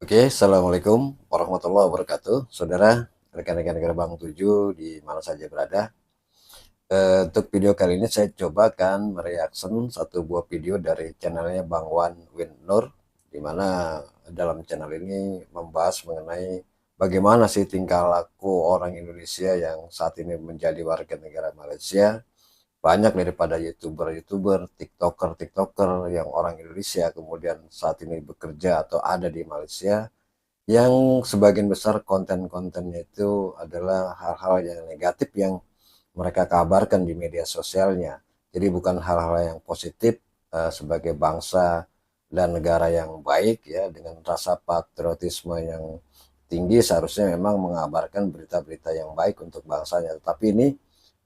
Oke, assalamualaikum warahmatullahi wabarakatuh, saudara, rekan-rekan gerbang 7 di mana saja berada. Untuk video kali ini saya coba akan mereaction satu buah video dari channelnya Bang Wan Win Nur, di mana dalam channel ini membahas mengenai bagaimana sih tingkah laku orang Indonesia yang saat ini menjadi warga negara Malaysia. Banyak daripada YouTuber-YouTuber, TikToker-TikToker yang orang Indonesia kemudian saat ini bekerja atau ada di Malaysia, yang sebagian besar konten-kontennya itu adalah hal-hal yang negatif yang mereka kabarkan di media sosialnya. Jadi bukan hal-hal yang positif sebagai bangsa dan negara yang baik ya, dengan rasa patriotisme yang tinggi seharusnya memang mengabarkan berita-berita yang baik untuk bangsanya. Tetapi ini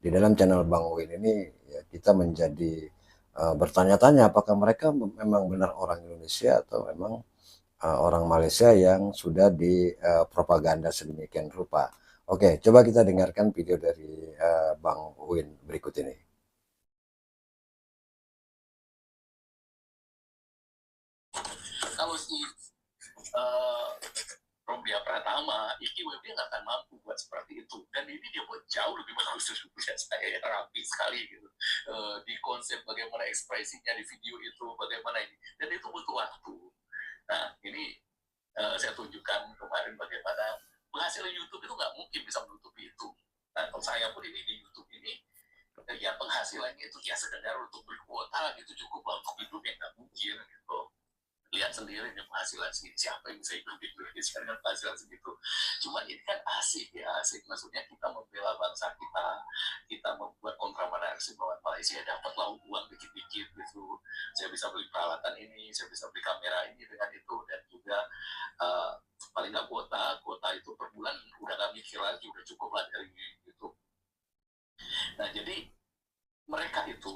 di dalam channel Bang Win ini ya, kita menjadi bertanya-tanya apakah mereka memang benar orang Indonesia atau memang orang Malaysia yang sudah dipropaganda sedemikian rupa. Oke, coba kita dengarkan video dari Bang Win berikut ini. Kalau si uh, Rombia Pratama, Iki Webnya nggak akan mampu buat seperti itu. Dan ini dia buat jauh lebih bagus dari saya, rapi sekali gitu. Di konsep bagaimana ekspresinya di video itu, bagaimana ini. Dan itu butuh waktu. Nah, ini saya tunjukkan kemarin bagaimana penghasilan YouTube itu nggak mungkin bisa menutupi itu. Nah, kalau saya pun ini di YouTube ini, ya penghasilannya itu ya sekedar untuk beli kuota gitu, cukup untuk hidup yang nggak mungkin gitu. Lihat sendiri nih penghasilan segitu, siapa yang bisa hidup di Indonesia dengan penghasilan segitu. Cuma ini kan asik ya, asik, maksudnya kita membela bangsa kita, kita membuat kontra narasi bahwa Malaysia dapatlah uang dikit-dikit gitu, saya bisa beli peralatan ini, saya bisa beli kamera ini dengan itu, dan juga uh, paling nggak kuota itu per bulan udah nggak mikir lagi, udah cukup lah dari YouTube. Nah jadi mereka itu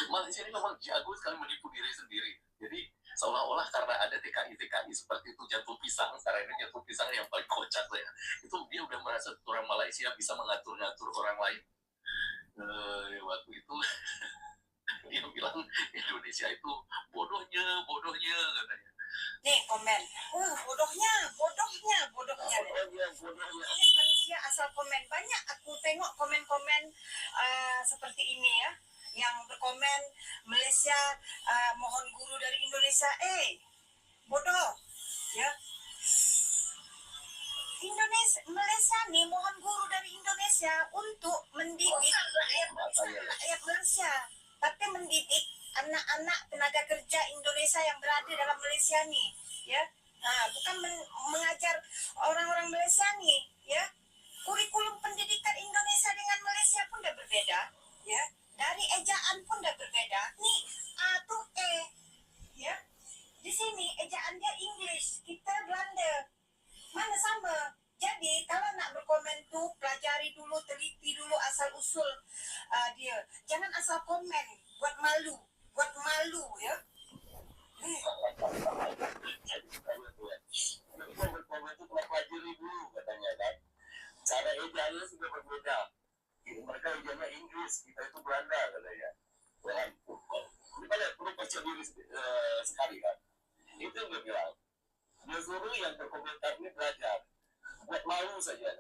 Malaysia ini memang jago sekali menipu diri sendiri. Jadi seolah-olah karena ada TKI seperti itu, jantung pisang, sekarang ini jantung pisang yang paling kocak ya. Itu dia udah merasa orang Malaysia bisa mengatur-ngatur orang lain. Waktu itu dia bilang Indonesia itu bodohnya katanya. Nih komen, bodohnya, ini manusia asal komen. Banyak aku tengok komen-komen seperti ini ya, yang berkomen Malaysia mohon guru dari Indonesia. Bodoh ya, Indonesia, Malaysia nih mohon guru dari Indonesia untuk mendidik rakyat Malaysia, tapi mendidik anak-anak tenaga kerja Indonesia yang berada dalam Malaysia nih ya. Nah, bukan mengajar orang-orang Malaysia nih ya. Kurikulum pendidikan Indonesia dengan Malaysia pun udah berbeda ya. Dari ejaan pun udah berbeda. Nih A tuh E ya. Di sini ejaan dia English, kita Belanda. Mana sama. Jadi kalau nak berkomen tuh pelajari dulu, teliti dulu asal usul dia. Jangan asal komen buat malu ya. Berkomen itu pelajari dulu katanya kan. Cara ejaannya sudah berbeda. Mereka ejaannya Inggris, kita itu Belanda katanya. Kita perlu baca diri sekali kan. Itu yang dia bilang. Dia suruh yang berkomentar ini belajar, buat malu saja.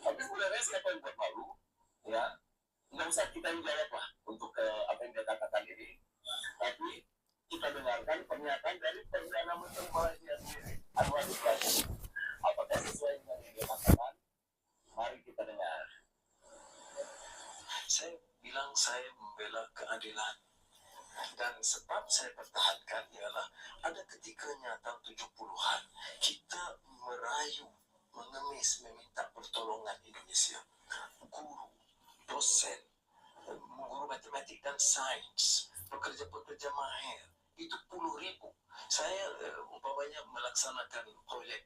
Tapi sebenarnya siapa yang buat malu? Ya, nggak usah kita yang jawab lah untuk apa yang dia katakan ini. Tapi kita dengarkan pernyataan dari Perdana Menteri Malaysia sendiri, Anwar Ibrahim. Apakah sesuai dengan yang dia katakan? Mari kita dengar. Saya bilang saya membela keadilan. Dan sebab saya pertahankan ialah ada ketikanya tahun 70-an kita merayu, mengemis, meminta pertolongan Indonesia. Guru, dosen, guru matematik dan sains, pekerja-pekerja mahir, itu puluh ribu. Saya umpamanya melaksanakan proyek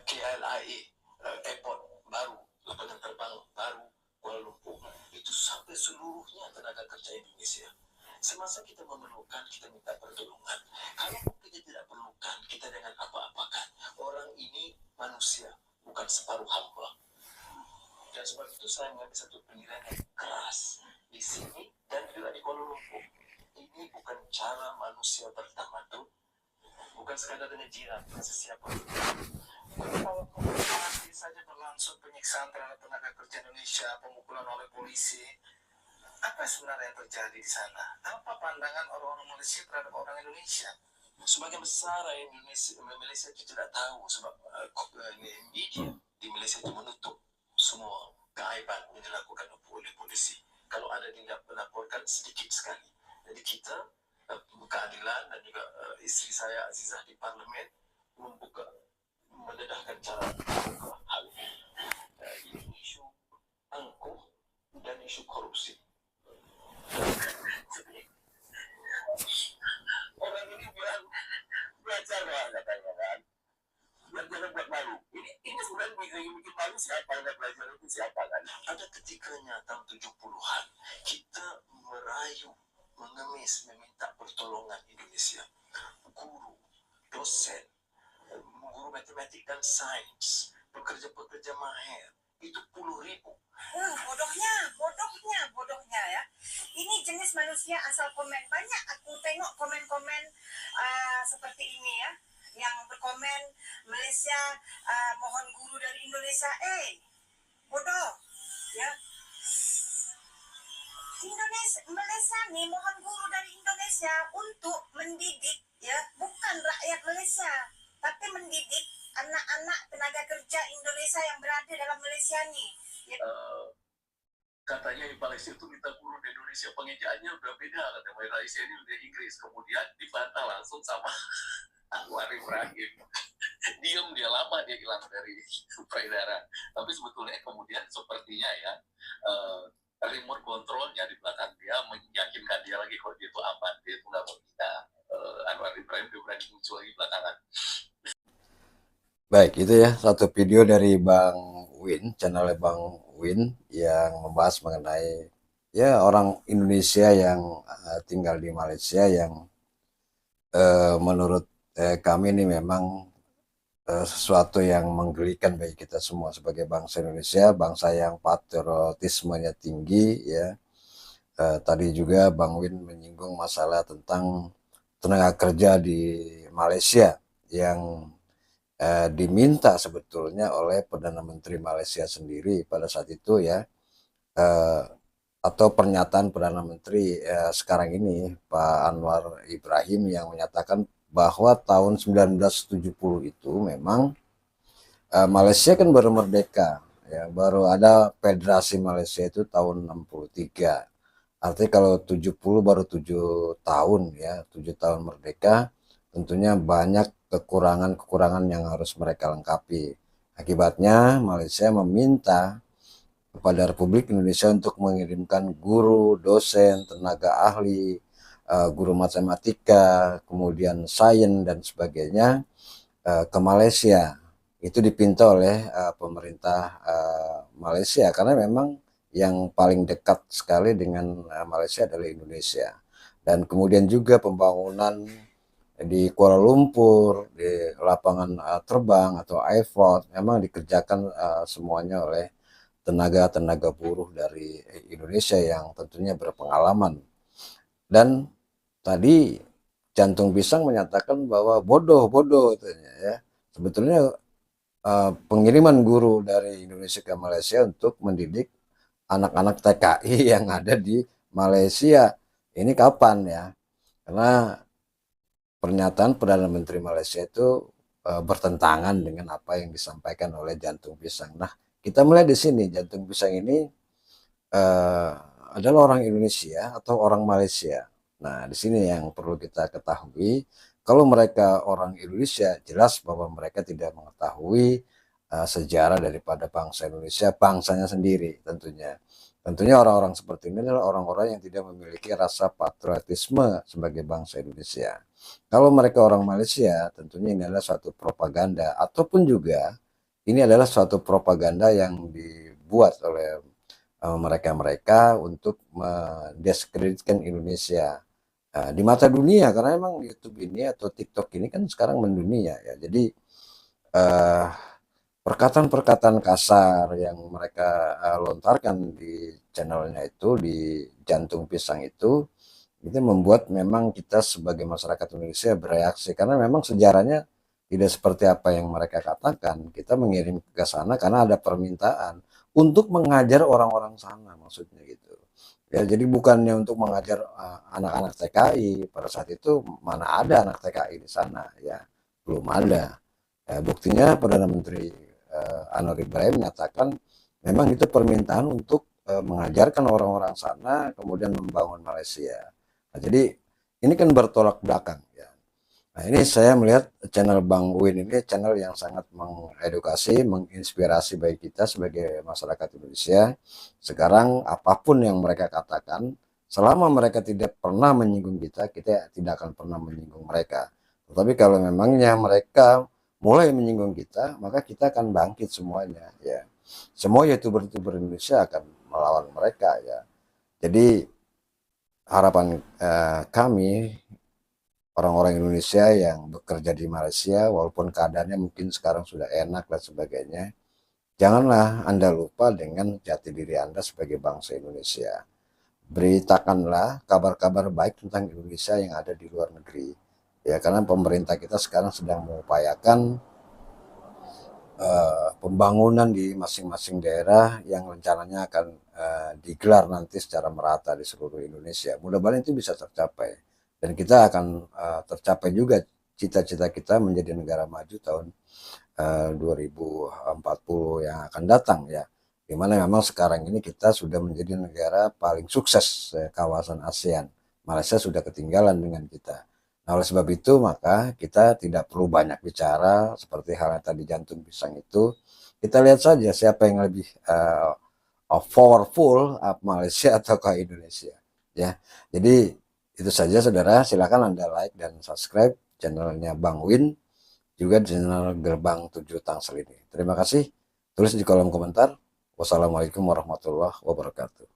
KLIA, airport baru, lapangan terbang baru Kuala Lumpur. Itu sampai seluruhnya tenaga kerja Indonesia. Semasa kita memerlukan, kita minta pertolongan. Kalau kita tidak perlukan, kita jangan apa-apakan. Orang ini manusia, bukan separuh hamba. Dan sebab itu saya mengambil satu penilaian yang keras di sini dan juga di Kuala Lumpur. Ini bukan cara manusia bertamadun, bukan bukan sekadar dengan jiran sesiapa. Kalau masih saja berlangsung penyiksaan terhadap tenaga kerja Indonesia, pemukulan oleh polisi, apa sebenarnya yang terjadi di sana? Apa pandangan orang-orang Malaysia terhadap orang Indonesia? Sebagian besar Indonesia, Malaysia itu tidak tahu sebab media di Malaysia itu menutup semua keaiban yang dilakukan oleh polisi. Kalau ada dilaporkan sedikit sekali. Jadi kita keadilan dan juga istri saya Azizah di parlimen mendedahkan cara membuka hal ini. Isu angkuh dan isu korupsi. Orang ini belajar lah katanya kan. Jangan buat malu. Ini sebenarnya bikin malu siapa yang belajar itu siapa kan? Ada ketikanya tahun 70-an kita merayu, mengemis, meminta pertolongan Indonesia. Guru, dosen, guru matematik dan sains, pekerja-pekerja mahir, itu puluh ribu. Bodohnya ya. Ini jenis manusia asal komen. Banyak aku tengok komen-komen seperti ini ya, yang berkomen Malaysia mohon guru dari Indonesia. Bodoh ya. Malaysia nih mohon guru dari Indonesia untuk mendidik ya, bukan rakyat Malaysia, tapi mendidik anak-anak tenaga kerja Indonesia yang berada dalam Malaysia nih ya. Katanya di Malaysia itu minta guru di Indonesia, pengejaannya udah beda, kata Malaysia ini udah Inggris, kemudian dibantah langsung sama Anwar Ibrahim. Diam dia, lama dia hilang dari peredaran, tapi sebetulnya kemudian sepertinya ya remote kontrolnya di belakang dia meyakinkan dia lagi kalau dia itu aman, dia itu nggak mau pindah. Anwar Ibrahim dia berani muncul lagi belakangan. Baik, itu ya satu video dari Bang Win, channelnya Bang Win yang membahas mengenai ya orang Indonesia yang tinggal di Malaysia yang menurut kami ini memang sesuatu yang menggelikan bagi kita semua sebagai bangsa Indonesia, bangsa yang patriotismenya tinggi ya. Tadi juga Bang Win menyinggung masalah tentang tenaga kerja di Malaysia yang diminta sebetulnya oleh Perdana Menteri Malaysia sendiri pada saat itu ya, atau pernyataan Perdana Menteri sekarang ini Pak Anwar Ibrahim yang menyatakan bahwa tahun 1970 itu memang Malaysia kan baru merdeka ya, baru ada Federasi Malaysia itu tahun 63. Artinya kalau 70 baru 7 tahun ya, 7 tahun merdeka, tentunya banyak kekurangan-kekurangan yang harus mereka lengkapi. Akibatnya Malaysia meminta kepada Republik Indonesia untuk mengirimkan guru, dosen, tenaga ahli, guru matematika, kemudian sains dan sebagainya ke Malaysia. Itu dipinta oleh pemerintah Malaysia karena memang yang paling dekat sekali dengan Malaysia adalah Indonesia. Dan kemudian juga pembangunan di Kuala Lumpur, di lapangan terbang atau airport memang dikerjakan semuanya oleh tenaga buruh dari Indonesia yang tentunya berpengalaman. Dan tadi Jantung Pisang menyatakan bahwa bodoh ya. Sebetulnya pengiriman guru dari Indonesia ke Malaysia untuk mendidik anak-anak TKI yang ada di Malaysia ini kapan ya? Karena pernyataan Perdana Menteri Malaysia itu bertentangan dengan apa yang disampaikan oleh Jantung Pisang. Nah, kita melihat di sini Jantung Pisang ini adalah orang Indonesia atau orang Malaysia. Nah, di sini yang perlu kita ketahui, kalau mereka orang Indonesia, jelas bahwa mereka tidak mengetahui sejarah daripada bangsa Indonesia, bangsanya sendiri tentunya. Tentunya orang-orang seperti ini adalah orang-orang yang tidak memiliki rasa patriotisme sebagai bangsa Indonesia. Kalau mereka orang Malaysia, tentunya ini adalah suatu propaganda, ataupun juga ini adalah suatu propaganda yang dibuat oleh mereka-mereka untuk mendiskreditkan Indonesia di mata dunia, karena memang YouTube ini atau TikTok ini kan sekarang mendunia ya. Jadi perkataan-perkataan kasar yang mereka lontarkan di channelnya itu, di Jantung Pisang itu, Itu membuat memang kita sebagai masyarakat Indonesia bereaksi karena memang sejarahnya tidak seperti apa yang mereka katakan. Kita mengirim ke sana karena ada permintaan untuk mengajar orang-orang sana, maksudnya gitu. Ya, jadi bukannya untuk mengajar anak-anak TKI. Pada saat itu mana ada anak TKI di sana, ya belum ada. Ya, buktinya Perdana Menteri Anwar Ibrahim menyatakan memang itu permintaan untuk mengajarkan orang-orang sana, kemudian membangun Malaysia. Nah, jadi ini kan bertolak belakang, ya. Nah, ini saya melihat channel Bang Uin ini channel yang sangat mengedukasi, menginspirasi bagi kita sebagai masyarakat Indonesia. Sekarang apapun yang mereka katakan, selama mereka tidak pernah menyinggung kita, kita tidak akan pernah menyinggung mereka. Tetapi kalau memangnya mereka mulai menyinggung kita, maka kita akan bangkit semuanya, ya. Semua YouTuber-YouTuber Indonesia akan melawan mereka, ya. Jadi harapan kami orang-orang Indonesia yang bekerja di Malaysia, walaupun keadaannya mungkin sekarang sudah enak dan sebagainya, janganlah Anda lupa dengan jati diri Anda sebagai bangsa Indonesia. Beritakanlah kabar-kabar baik tentang Indonesia yang ada di luar negeri. Ya, karena pemerintah kita sekarang sedang mengupayakan pembangunan di masing-masing daerah yang rencananya akan digelar nanti secara merata di seluruh Indonesia. Mudah-mudahan itu bisa tercapai dan kita akan tercapai juga cita-cita kita menjadi negara maju tahun 2040 yang akan datang, ya. Dimana memang sekarang ini kita sudah menjadi negara paling sukses kawasan ASEAN. Malaysia sudah ketinggalan dengan kita. Nah, oleh sebab itu maka kita tidak perlu banyak bicara seperti hal yang tadi jantung pisang itu. Kita lihat saja siapa yang lebih powerful, Malaysia atau Indonesia, ya. Jadi itu saja saudara, silakan Anda like dan subscribe channelnya Bang Win, juga channel Gerbang 7 Tangsel ini. Terima kasih. Tulis di kolom komentar. Wassalamualaikum warahmatullahi wabarakatuh.